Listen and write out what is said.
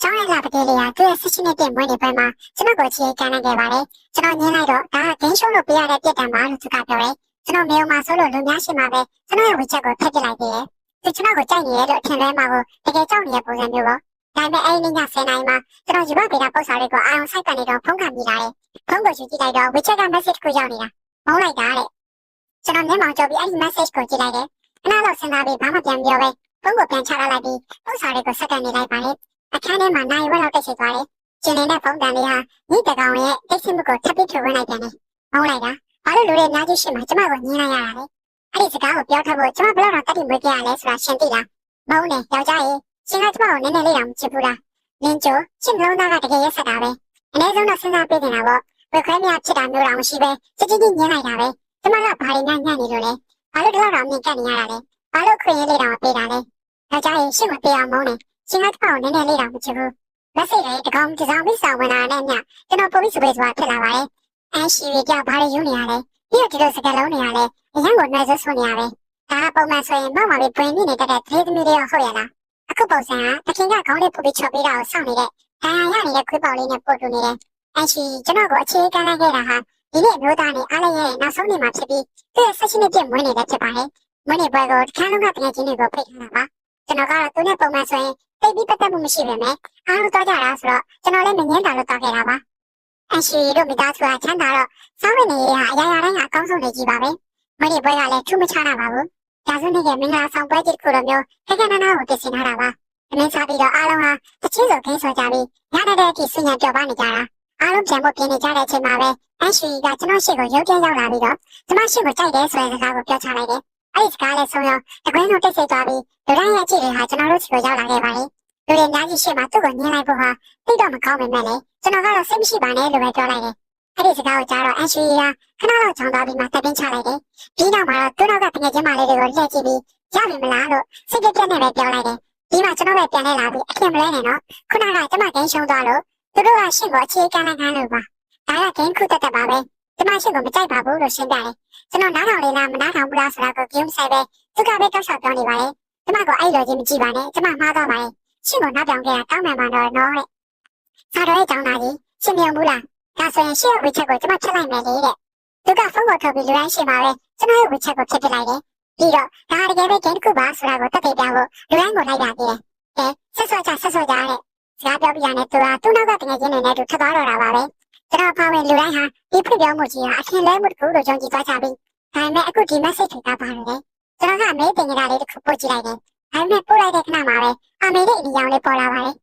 ကျောင်းရဲ့လာပကလေးလေးကသူ့ရဲ့16နှစ်ပြည့်မွေးနေ့ပွဲမှာကျွန်တော်ကိုချီးကမ်းနိုင်ခဲ့ပါတယ်ကျွန်တော်ညင်းလိုက်တော့ဒါကဂိမ်းရှုံးလို့ပြရတဲ့ပြစ်ဒဏ်ပါလို့သူကပြောတယ်ကျွန်တော်မေယုံမှာဆိုလို့လူများရှိမှာပဲကျွန်တော်ရဲ့ဝေချက်ကိုဖက်ပစ်လိုက်သေးတယ်သူကျွန်တော်ကိုကြိုက်နေတယ်လို့အထင်လွဲမှာကိုတကယ်ကြောက်နေတဲ့ပုံစံမျိုးပေါ့ဒါပေမဲ့အဲ့ဒီနေ့ည10နာရီမှာကျွန်တော်ယူဘဗေဒပုံစံလေးကိုအာရုံစိုက်ပတ်နေတော့ဖုန်းခံပြီးလာတယ်ဖုန်းကိုယူကြည့်လိုက်တော့ဝေချက်က message ကိုရောက်နေတာမုန်းလိုက်တာတဲ့ကျွန်တော်မျက်မှောင်ကျပြီးအဲ့ဒီ message ကိုကြည့်လိုက်တယ်ခဏလောက်စဉ်းစားပြီးဘာမှပြန်ပြောပဲဖုန်းကိုပြန်ချလိုက်ပြီးပုံစံလေးကိုစက္ကန့်နေလိုက်ပါလေအခန်းထဲမှာနိုင်ဝက်လောက်တိတ်ဆိတ်သွားတယ်ကျင်းနေတဲ့ဖုန်းတန်လေးဟာညစ်တကောင်ရဲ့တိတ်ဆိတ်မှုကိုထပ်ပြီးဖြိုဝင်လိုက်ပြန်တယ်မုန်းလိုက်တာဘာလို့လူတွေအများကြီးရှိမှကျမကိုညင်းလိုက်ရတာလဲအဲ့ဒီစကားကိုပြောထားဖို့ကျမဘယ်တော့တက်တိမွေးပြရလဲဆိုတာရှင်းသိလားမုန်းတယ်ယောက်ျားရေရှင်ကကျမကိုနည်းနည်းလေးတောင်မချစ်ဘူးလားနင်းချိုရှင်လုံးသားကတကယ်ရက်ဆက်တာပဲအနည်းဆုံးတော့စဉ်းစားပေးနေတာပေါ့ဝက်ခွဲမြဖြစ်တာမျိုးတော့မရှိပဲစစ်စစ်ညင်းလိုက်တာပဲကျမကဘာတွေညံ့နေလို့လဲဘာလို့တော့တော့မြင်ကပ်နေရတာလဲဘာလို့ခွင့်ရလေးတောင်ပေးတာလဲယောက်ျားရေရှင်မပေးအောင်မုန်းတယ်ရှင်ကကျမကိုနည်းနည်းလေးတောင်မချစ်ဘူးလက်စိတ်လေးတကောင်တစောင်းပြီးဆောင်ဝင်လာတဲ့ညကျွန်တော်ပုံပြီးစပယ်ဆိုတာဖြစ်လာပါတယ်အန်ရှိရီကြောင့်ဘာတွေယူနေရလဲပြီးတော့ဒီလိုစကားလုံးနေရလဲအရင်ကနိုင်စဆိုနေရပဲဒါကပုံမှန်ဆိုရင်မောက်မှာပြီးပွင့်နေတတ်တဲ့သေသမီးတွေရောဟုတ်ရလားအခုပုံစံကတခင်ကခေါင်းလေးပုတ်ပြီးချော်ပေးတာကိုစောင့်နေတဲ့ဒါရရနေတဲ့ခွေးပေါက်လေးနဲ့ပို့တူနေတယ်အန်ရှိကျွန်တော်ကိုအခြေခံလိုက်ခဲ့တာဟာဒီနေ့မျိုးသားနဲ့အားလည်းရဲ့နောက်ဆုံးနေ့မှာဖြစ်ပြီးသူ့ရဲ့16နှစ်ပြည့်မွေးနေ့လည်းဖြစ်ပါတယ်မွေးနေ့ပွဲကိုတစ်ခါလုံးကတကယ်ချင်းတွေကိုဖိတ်ထားတာပါကျွန်တော်ကတော့သူနဲ့ပုံမှန်ဆိုရင်တိတ်ပြီးပတ်သက်မှုမရှိပါနဲ့အားလုံးတော့ကြတာဆိုတော့ကျွန်တော်လည်းမငင်းတာလို့တော့ခဲ့တာပါအရှိတို့မိသားစုကချမ်းသာတော့စောင်းဝင်နေရအရာရာတိုင်းကအကောင်းဆုံးနေကြပါပဲမွေးနေ့ပွဲကလည်းထူးမခြားတာပါဘူးဒါဆိုနေ့ကမင်္ဂလာဆောင်ပွဲကြီးတစ်ခုလိုမျိုးခက်ခက်နာနာကိုပြင်ဆင်ထားတာပါအမင်းစားပြီးတော့အားလုံးဟာတချင်းစုခင်းဆော်ကြပြီးရတဲ့အထိဆင်ញံပျော်ပါနေကြတာအားလုံးပြန်ဖို့ပြင်နေကြတဲ့အချိန်မှာပဲအရှိကကျွန်တော်ရှေ့ကိုရုတ်တရက်ရောက်လာပြီးတော့ကျွန်မရှေ့ကိုကြိုက်တယ်ဆိုတဲ့စကားကိုပြောချလိုက်တယ်အဲ့ဒီစကားလေးဆုံးရောတကွင်းလုံးတိတ်ဆိတ်သွားပြီးလူတိုင်းရဲ့ကြည့်တွေဟာကျွန်တော်တို့စီကိုရောက်လာခဲ့ပါလေလူတွေအများကြီးရှေ့မှာသူ့ကိုညှင်းလိုက်ဖို့ဟာသိတော့မကောင်းပေမဲ့လေကျွန်တော်ကတော့စိတ်မရှိပါနဲ့လို့ပဲပြောလိုက်တယ်အဲ့ဒီစကားကိုကြားတော့အရှိကခဏလောက်ချောင်းသွားပြီးမှတက်ပင်းချလိုက်တယ်ဒီနောက်မှာတော့သူတို့ကတကယ်ချင်းမလေးတွေကိုလှည့်ကြည့်ပြီးရပြီမလားလို့စိတ်ပြက်နဲ့ပဲပြောလိုက်တယ်ဒီမှာကျွန်တော်ပဲပြန်လဲလာပြီးအထင်မလဲနဲ့နော်ခုနကကျမဂိမ်းရှုံးသွားလို့သူတို့ကရှင့်ကိုအခြေခံလိုက်ခံလို့ပါဒါကဂိမ်းခုတက်ပါပဲကျမရှင့်ကိုမကြိုက်ပါဘူးလို့ရှင်းပြတယ်ကျွန်တော်နားထောင်လေးလားမနားထောင်ဘူးလားဆိုတာကိုကြည့်မဆိုင်ပဲသူကပဲတောက်လျှောက်ပြောနေပါလေကျမကိုအဲ့လိုချင်းမကြည့်ပါနဲ့ကျမမှားသွားပါလေရှင့်ကိုနောက်ပြောင်ခဲ့တာတောင်းပန်ပါတော့နော်တဲ့စားတော့ရဲ့ကြောင်းသားကြီးရှင်းပြဘူးလားဒါဆိုရင်ရှင့်ရဲ့ဝေချက်ကိုကျမချက်လိုက်မယ်လေတဲ့သူကဖုန်းကိုထုတ်ပြီးလူတိုင်းရှင်းပါပဲကျွန်တော်ရဲ့ဝေချက်ကိုဖြတ်ပစ်လိုက်တယ်ပြီးတော့ဒါတကယ်ပဲဂိမ်းတစ်ခုပါဆိုတာကိုတက်ပြပြဖို့လူတိုင်းကိုလိုက်တာပြီးတယ်ဆက်စောကြတဲ့စကားပြောပြရတဲ့သူကသူ့နောက်ကတကယ်ချင်းနေတဲ့သူထပ်သွားတော့တာပါပဲကျွန်တော်ပါဝင်လူတိုင်းဟာဒီဖွင့်ပြောမှုကြီးဟာအထင်လဲမှုတစ်ခုလို့ကြုံကြည်သွားကြပြီဒါပေမဲ့အခုဒီ message တွေကပါတယ်လေကျွန်တော်ကအမေတင်ကြတာလေးတစ်ခုပို့ကြည့်လိုက်တယ်ဒါပေမဲ့ပို့လိုက်တဲ့ခဏမှာပဲအမေရဲ့အီဒီယောင်လေးပေါ်လာပါတယ်